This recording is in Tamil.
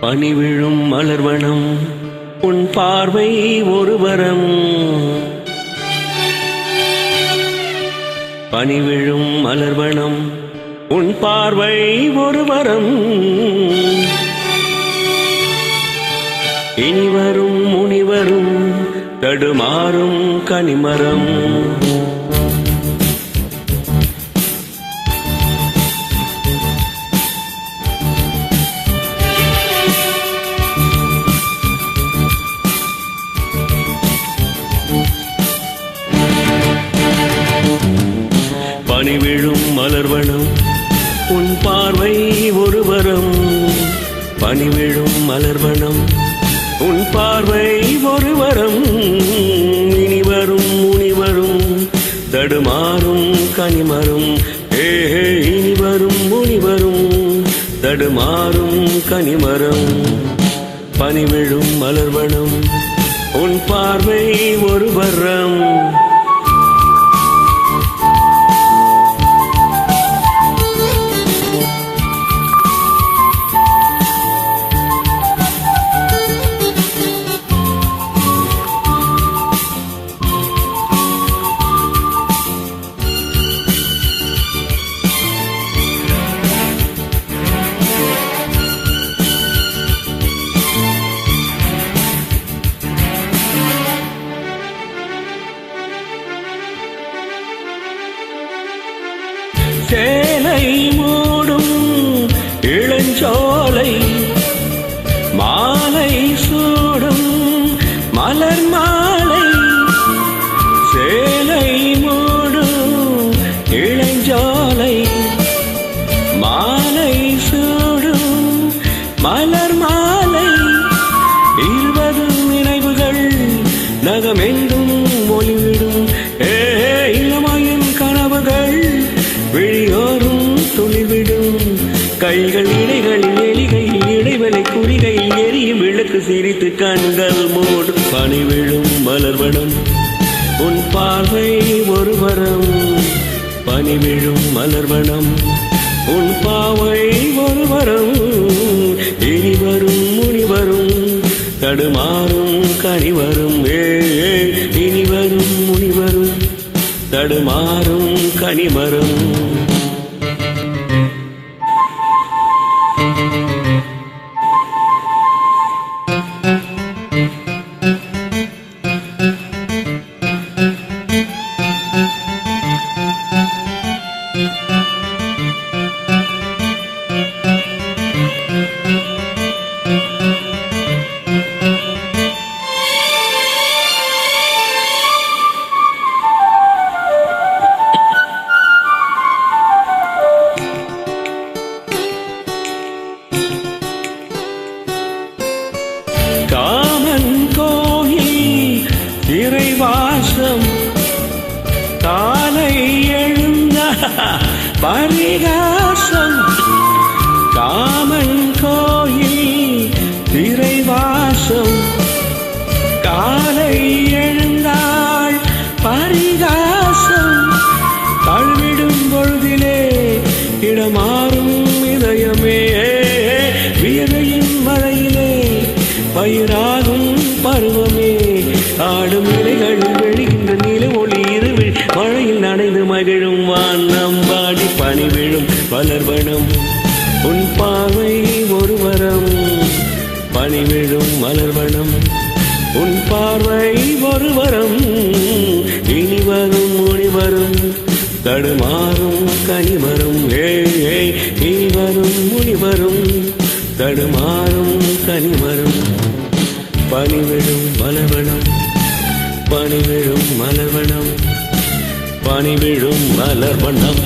பனிவிழும் மலர்வனம் உன் பார்வை ஒரு வரம். பனிவிழும் மலர்வனம் உன் பார்வை ஒரு வரம். இனிவரும் முனிவரும் தடுமாறும் கனிமரம். பனிவிழும் மலர்வனம் உன் பார்வை ஒரு வரம். பனிவிழும் மலர்வனம் உன் பார்வை ஒரு வரம். இனிவரும் முனிவரும் தடுமாறும் கனிமரம். இனிவரும் முனிவரும் தடுமாறும் கனிமரம். பனிவிழும் மலர்வனம் உன் பார்வை ஒரு வரம். சேலை மூடும் இளஞ்சோலை மாலை சூடும் மலர் மாலை. சேலை மூடும் இளஞ்சோலை மாலை சூடும் மலர் மாலை. 20 நினைவுகள் நகமெங்கும் ஒளிவிடும். இளமையின் கனவுகள் விழியோரும் துளிவிடும். கைகள் இடைகளில் எலிகையில் இடைவெளி குறிகையில் எரியும் விளக்கு சிரித்து கண்கள் மூடும். பனிவிழும் மலர்வனம் உன் பார்வை ஒரு வரம். பனிவிழும் மலர்வனம் உன் பார்வை ஒரு வரம். இனிவரும் முனிவரும் தடுமாறும் கனிவரும். இனிவரும் முனிவரும் தடுமாறும் கனிமரம். காமன் கோயில் இறைவாசம் காலை எழுந்த பரிகாசம். காமன் கோயில் இறைவாசம் காலை எழுந்தாள் பரிகாசம். கழுவிடும் பொழுதிலே இடமாறும் இதயமே. வியதையின் மழையிலே பயிராகும் பருவமே. ஆடும் இலைகளில் வெளிகின்ற நில ஒளி இருவில் மழையில் நனைந்து மகிழும் வானம்பாடி. பனிவிழும் மலர்வனம் உன் பார்வை ஒரு வரம். பனிவிழும் மலர்வனம் உன் பார்வை ஒரு வரம். இனிவரும் முனிவரும் தடுமாறும் கனிமரம். இனிவரும் முனிவரும் தடுமாறும் கனிமரம். பனிவிழும் மலர்வனம் பனிவிழும் மலர்வனம் பனிவிழும் மலர்வனம்.